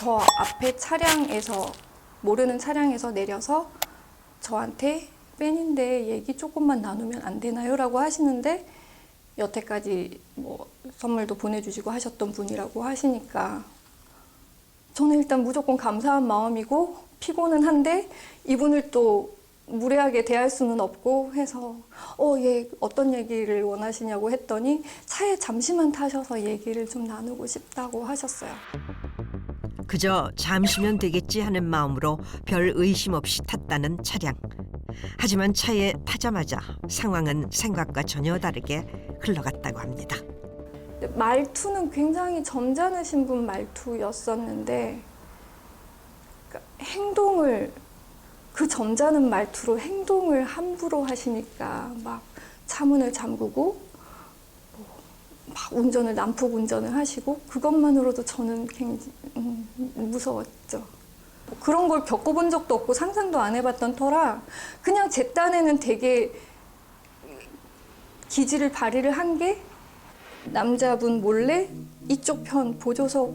저 앞에 차량에서 모르는 차량에서 내려서 저한테 팬인데 얘기 조금만 나누면 안 되나요? 라고 하시는데 여태까지 뭐 선물도 보내주시고 하셨던 분이라고 하시니까 저는 일단 무조건 감사한 마음이고 피곤은 한데 이분을 또 무례하게 대할 수는 없고 해서 예, 어떤 얘기를 원하시냐고 했더니 차에 잠시만 타셔서 얘기를 좀 나누고 싶다고 하셨어요. 그저 잠시면 되겠지 하는 마음으로 별 의심 없이 탔다는 차량. 하지만 차에 타자마자 상황은 생각과 전혀 다르게 흘러갔다고 합니다. 말투는 굉장히 점잖으신 분 말투였었는데 그러니까 행동을 그 점잖은 말투로 행동을 함부로 하시니까 막 차문을 잠그고 막 운전을 난폭 운전을 하시고 그것만으로도 저는 굉장히 무서웠죠. 그런 걸 겪어본 적도 없고 상상도 안 해봤던 터라 그냥 제 딴에는 되게 기지를 발휘를 한 게 남자분 몰래 이쪽 편 보조석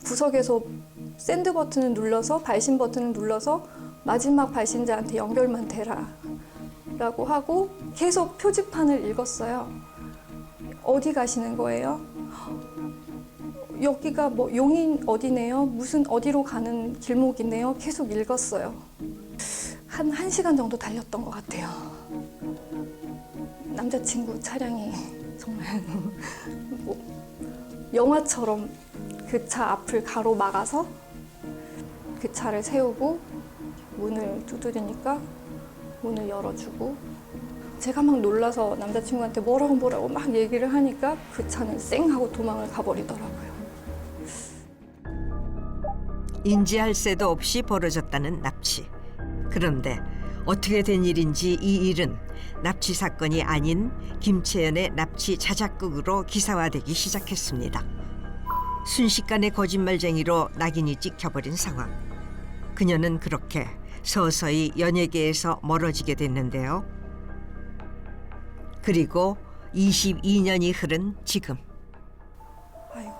구석에서 샌드 버튼을 눌러서 발신 버튼을 눌러서 마지막 발신자한테 연결만 되라 라고 하고 계속 표지판을 읽었어요. 어디 가시는 거예요? 여기가 뭐 용인 어디네요? 무슨 어디로 가는 길목이네요? 계속 읽었어요. 한 1시간 정도 달렸던 것 같아요. 남자친구 차량이 정말 뭐 영화처럼 그 차 앞을 가로막아서 그 차를 세우고 문을 두드리니까 문을 열어주고 제가 막 놀라서 남자친구한테 뭐라고 막 얘기를 하니까 그 차는 쌩 하고 도망을 가버리더라고요. 인지할 새도 없이 벌어졌다는 납치. 그런데 어떻게 된 일인지 이 일은 납치 사건이 아닌 김채연의 납치 자작극으로 기사화되기 시작했습니다. 순식간에 거짓말쟁이로 낙인이 찍혀버린 상황. 그녀는 그렇게 서서히 연예계에서 멀어지게 됐는데요. 그리고 22년이 흐른 지금. 아이고,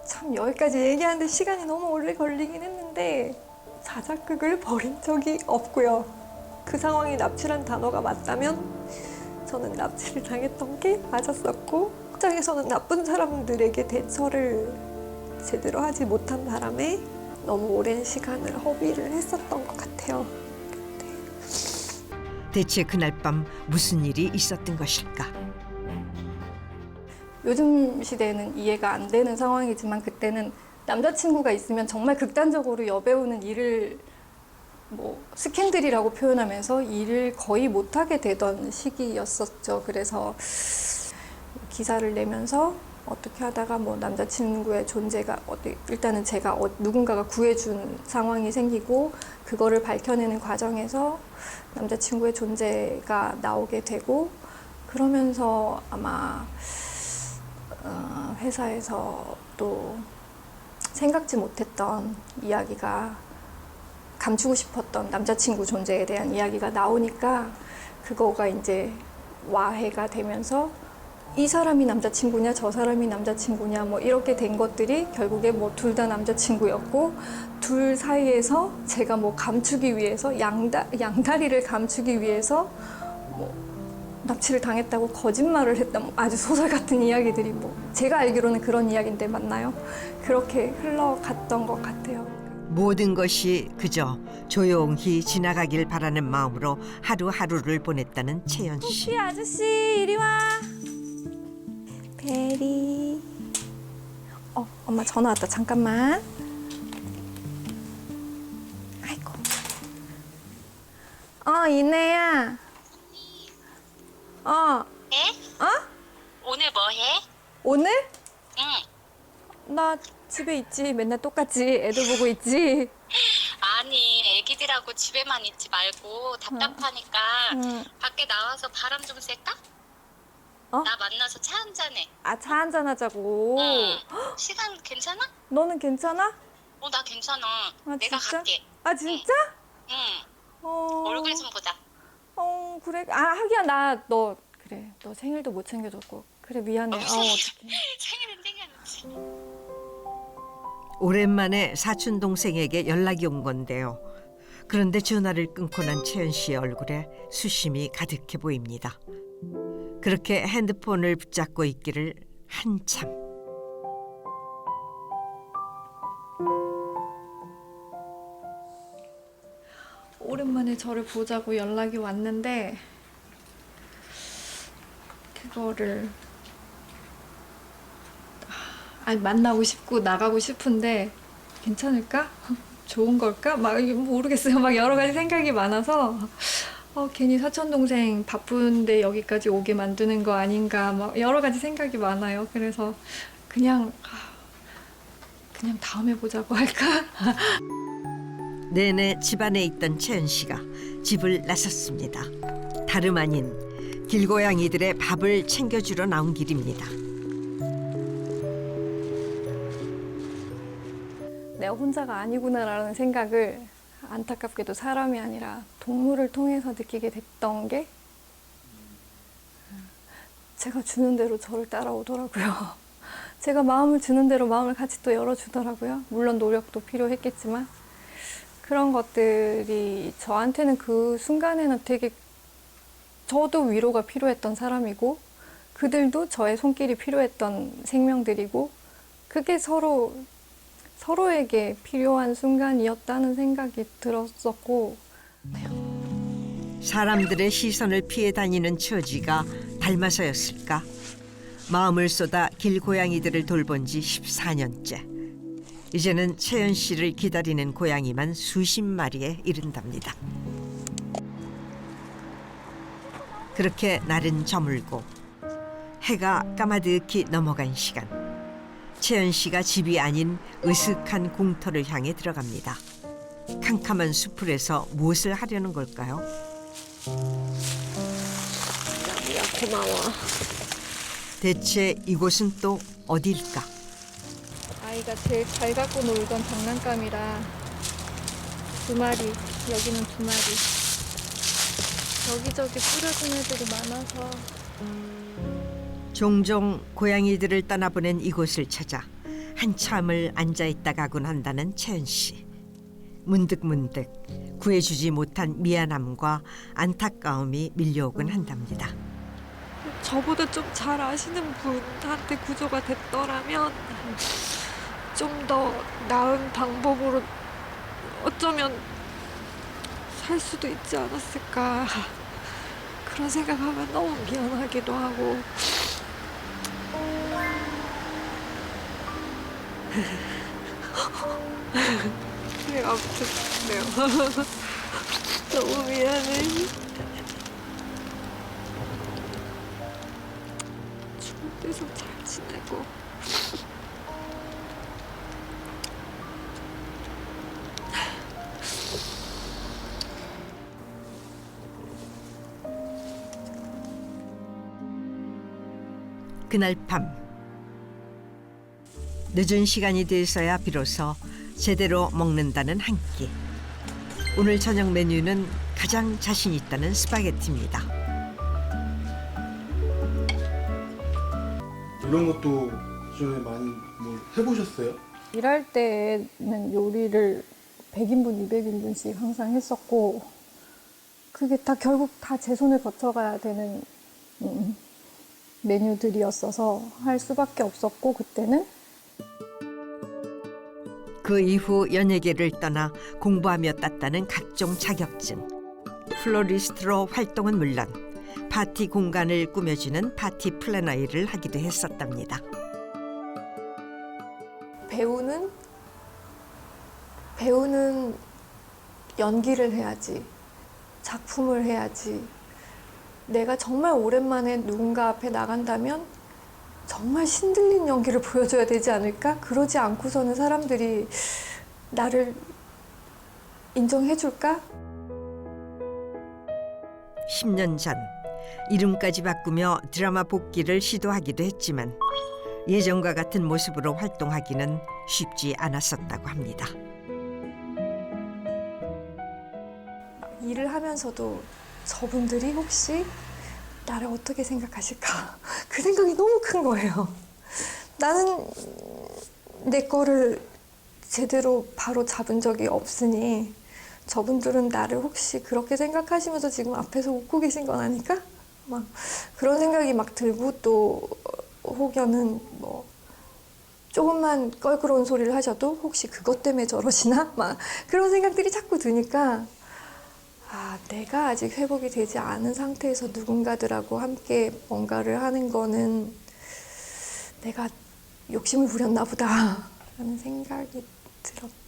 참 여기까지 얘기하는데 시간이 너무 오래 걸리긴 했는데 자작극을 벌인 적이 없고요. 그 상황이 납치란 단어가 맞다면 저는 납치를 당했던 게 맞았었고 현장에서는 나쁜 사람들에게 대처를 제대로 하지 못한 바람에 너무 오랜 시간을 허비를 했었던 것 같아요. 대체 그날 밤 무슨 일이 있었던 것일까? 요즘 시대에는 이해가 안 되는 상황이지만 그때는 남자친구가 있으면 정말 극단적으로 여배우는 일을 뭐 스캔들이라고 표현하면서 일을 거의 못하게 되던 시기였었죠. 그래서 기사를 내면서 어떻게 하다가 뭐 남자친구의 존재가 일단은 제가 누군가가 구해준 상황이 생기고 그거를 밝혀내는 과정에서 남자친구의 존재가 나오게 되고 그러면서 아마 회사에서 또 생각지 못했던 이야기가 감추고 싶었던 남자친구 존재에 대한 이야기가 나오니까 그거가 이제 와해가 되면서 이 사람이 남자친구냐 저 사람이 남자친구냐 뭐 이렇게 된 것들이 결국에 뭐 둘 다 남자친구였고 둘 사이에서 제가 뭐 감추기 위해서 양다리를 감추기 위해서 뭐 납치를 당했다고 거짓말을 했다 뭐 아주 소설 같은 이야기들이 뭐 제가 알기로는 그런 이야기인데 맞나요? 그렇게 흘러갔던 것 같아요. 모든 것이 그저 조용히 지나가길 바라는 마음으로 하루하루를 보냈다는 채연 씨. 토끼 아저씨 이리 와. 베리. 엄마 전화 왔다. 잠깐만. 아이고. 이내야. 해? 오늘 뭐 해? 오늘? 응. 나 집에 있지. 맨날 똑같이 애들 보고 있지. 아니, 애기들하고 집에만 있지 말고 답답하니까 밖에 나와서 바람 좀 쐴까? 나 만나서 차 한잔해. 차 한잔 하자고. 응. 시간 괜찮아? 너는 괜찮아? 나 괜찮아. 아, 내가 진짜? 갈게. 진짜? 응. 어. 얼굴 좀 보자. 그래. 하기야 그래. 너 생일도 못 챙겨줬고. 그래 미안해. 어떡해. 생일은 챙겨놓지. 오랜만에 사촌 동생에게 연락이 온 건데요. 그런데 전화를 끊고 난 채연 씨의 얼굴에 수심이 가득해 보입니다. 그렇게 핸드폰을 붙잡고 있기를 한참. 오랜만에 저를 보자고 연락이 왔는데 그거를 만나고 싶고 나가고 싶은데 괜찮을까? 좋은 걸까? 막 모르겠어요. 막 여러 가지 생각이 많아서 괜히 사촌 동생 바쁜데 여기까지 오게 만드는 거 아닌가 막 여러 가지 생각이 많아요. 그래서 그냥 다음에 보자고 할까? 내내 집안에 있던 채연 씨가 집을 나섰습니다. 다름 아닌 길고양이들의 밥을 챙겨주러 나온 길입니다. 내가 혼자가 아니구나라는 생각을 안타깝게도 사람이 아니라 동물을 통해서 느끼게 됐던 게 제가 주는 대로 저를 따라오더라고요. 제가 마음을 주는 대로 마음을 같이 또 열어주더라고요. 물론 노력도 필요했겠지만 그런 것들이 저한테는 그 순간에는 되게 저도 위로가 필요했던 사람이고 그들도 저의 손길이 필요했던 생명들이고 그게 서로에게 필요한 순간이었다는 생각이 들었었고 사람들의 시선을 피해 다니는 처지가 닮아서였을까? 마음을 쏟아 길고양이들을 돌본 지 14년째. 이제는 채연 씨를 기다리는 고양이만 수십 마리에 이른답니다. 그렇게 날은 저물고 해가 까마득히 넘어간 시간. 채연 씨가 집이 아닌 으슥한 공터를 향해 들어갑니다. 캄캄한 수풀에서 무엇을 하려는 걸까요? 야 고마워. 대체 이곳은 또 어딜까? 아이가 제일 잘 갖고 놀던 장난감이라 2마리, 여기는 2마리. 여기저기 뿌려진 애들이 많아서 종종 고양이들을 떠나보낸 이곳을 찾아 한참을 앉아있다 가곤 한다는 채연 씨. 문득문득 구해주지 못한 미안함과 안타까움이 밀려오곤 한답니다. 저보다 좀 잘 아시는 분한테 구조가 됐더라면 좀 더 나은 방법으로 어쩌면 살 수도 있지 않았을까 그런 생각하면 너무 미안하기도 하고 네, 아무튼 그래요. 너무 미안해. 좋은 데서 잘 지내고 그날 밤 늦은 시간이 돼서야 비로소 제대로 먹는다는 한 끼. 오늘 저녁 메뉴는 가장 자신 있다는 스파게티입니다. 이런 것도 전에 많이 뭐 해보셨어요? 일할 때는 요리를 100인분, 200인분씩 항상 했었고 그게 다 결국 다 제 손을 거쳐가야 되는 메뉴들이었어서 할 수밖에 없었고 그때는 그 이후 연예계를 떠나 공부하며 땄다는 각종 자격증. 플로리스트로 활동은 물론 파티 공간을 꾸며주는 파티 플래너 일을 하기도 했었답니다. 배우는 연기를 해야지, 작품을 해야지. 내가 정말 오랜만에 누군가 앞에 나간다면 정말 신들린 연기를 보여줘야 되지 않을까? 그러지 않고서는 사람들이 나를 인정해줄까? 10년 전 이름까지 바꾸며 드라마 복귀를 시도하기도 했지만 예전과 같은 모습으로 활동하기는 쉽지 않았었다고 합니다. 일을 하면서도 저분들이 혹시 나를 어떻게 생각하실까? 그 생각이 너무 큰 거예요. 나는 내 거를 제대로 바로 잡은 적이 없으니 저분들은 나를 혹시 그렇게 생각하시면서 지금 앞에서 웃고 계신 건 아닐까? 막 그런 생각이 막 들고 또 혹여는 뭐 조금만 껄끄러운 소리를 하셔도 혹시 그것 때문에 저러시나? 막 그런 생각들이 자꾸 드니까 아, 내가 아직 회복이 되지 않은 상태에서 누군가들하고 함께 뭔가를 하는 거는 내가 욕심을 부렸나 보다 라는 생각이 들었다.